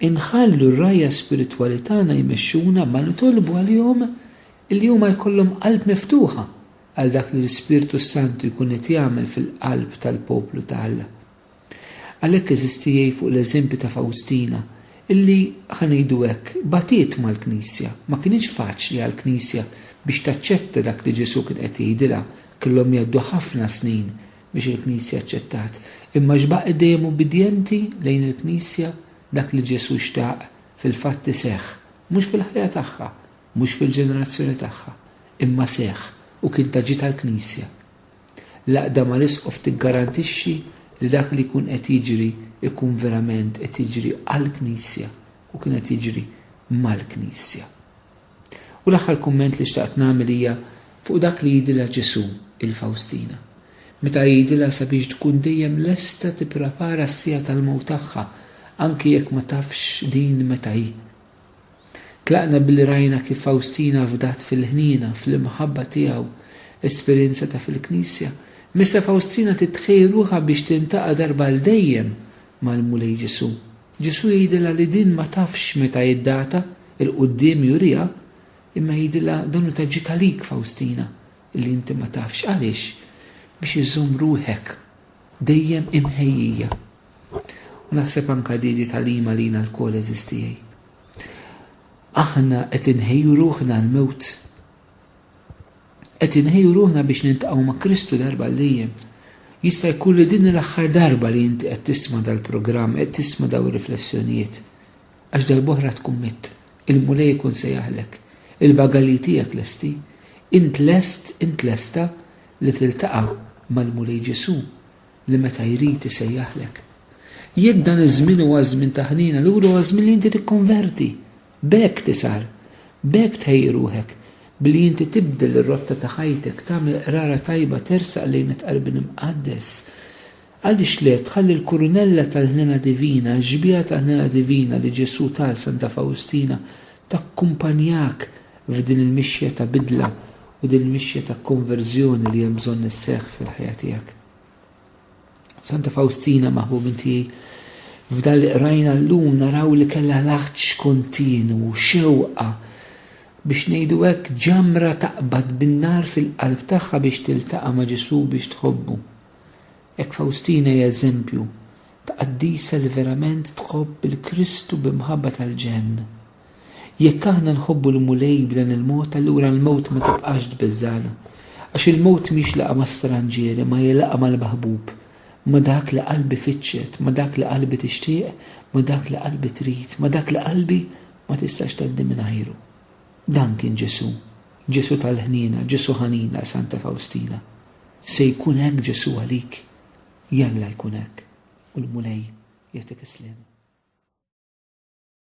inħallu r-rajja spirituali tagħna jmexxuna ma nitolbu għalihom illi huma jkollhom qalb miftuħa għal dak li l-Ispirtu Santu jkun qed jagħmel fil-qalb tal-poplu ta' Alla. Għalhekk eżisti fuq l-eżempju ta' Fawstina illi ħanejdu hekk batiet mal-Knisja, ma kienx faċli għall-Knisja biex taċċetta dak li Ġesu kien qed jgħidilha, kellhom jgħaddu ħafna snin biex il-Knisja aċċettat. Imma xbaq dejjem ubidjenti lejn il-Knisja dak li Ġesu xtaq fil-fatt iseħħ, mhux fil-ħajja tagħha, mhux fil-ġenerazzjoni tagħha, imma seħħ u kien taġi tal-Knisja. L-aqda ma risqof tiggarantixxi li dak li jkun qed jiġri ikun verament qed jiġri għall-Knisja u kien qed jiġri mal-Knisja. U l-aħħar kumment li xtaqt nagħmel hija fuq dak li jgħidilha Ġesu il-Fawstina. Meta jgħidilha sabiex tkun dejjem lesta tipprepara s-sija tal-mewt tagħha anki jekk ma tafx din meta hi. Tlaqna billi rajna kif Fawstina fdat fil-ħnina, fil-imħabba tiegħu, esperjenza ta' fil-Knisja. Mista Fawstina titħejl ruħha biex tintaqa' darba l dejjem mal-mulej Ġesu. Ġesu jgħidilha li din ma tafx meta jiddata il-qudiem jurija, imma jgħidilha dan ta' ġiet għalik Fawstina illi inti ma tafx għaliex biex iżżomm ruħek dejjem imħejjija. U naħseb anke di talima lina l-kol eżistijaj. Aħna qed inħejju ruħna l-mewt. Qed inħejju ruħna biex niltaqgħu ma' Kristu darba l-dejjem. Jista' jkun li din l-aħħar darba li inti qed tisma' dal-programm, qed tisma' daw ir-riflessjonijiet. Għax dal-boħra tkun mitt, il-mulej jkun sejjaħlek, il-bagalji tiegħek lesti, int lesta li tiltaqa' mal-mulej Ġesu li meta jrid isejjaħlek. Jekk dan iż-żmien huwa żmien ta' ħnina, lura huwa żmien li inti tikkonverti. B'hekk tisar, b'hekk tħejji ruħek, billi inti tibdel ir-rotta ta' ħajtek, tagħmel qrara tajba tersaq lejn it-qalbin imqaddes. Għaliex le tħalli l-kurunella tal-ħnina divina, ġbija tal-ħnina divina li Ġesu tal Santa Fawstina takkumpanjak f'din il-mixja ta' bidla u din il-mixja ta' konverżjoni li hemm bżonn isseħħ fil-ħajja tiegħek. Santa Fawstina maħbubin tiegħi f'dan li qrajna llum naraw li kellha laħġ kontinu xewqa biex ngħidu hekk ġamra taqbad bin-nar fil-qalb tagħha biex tiltaqa' ma' Ġesu biex tħobbu. Hekk Fawstina hija eżempju ta' qaddisa li verament tħobb il-Kristu b'imħabba tal-ġenn. Jekk aħna nħobbu l-mulej b'dan il-mod allura l-mewt ma tibqax tbeżżana, għax il-mewt mhix laqa ma' stranġieri ma jilaqa mal-maħbub. Ma dak li qalbi fitxet, ma dak li qalbi tixtieq, ma dak li qalbi trid, ma dak li qalbi ma tistax tgħaddi mingħajru. Dan kien Ġesu, Ġesu tal-ħnina, Ġesu ħanina Santa Fawstina. Se jkun hekk Ġesu għalik, jalla jkun hekk u l-mulej jagħtik islim.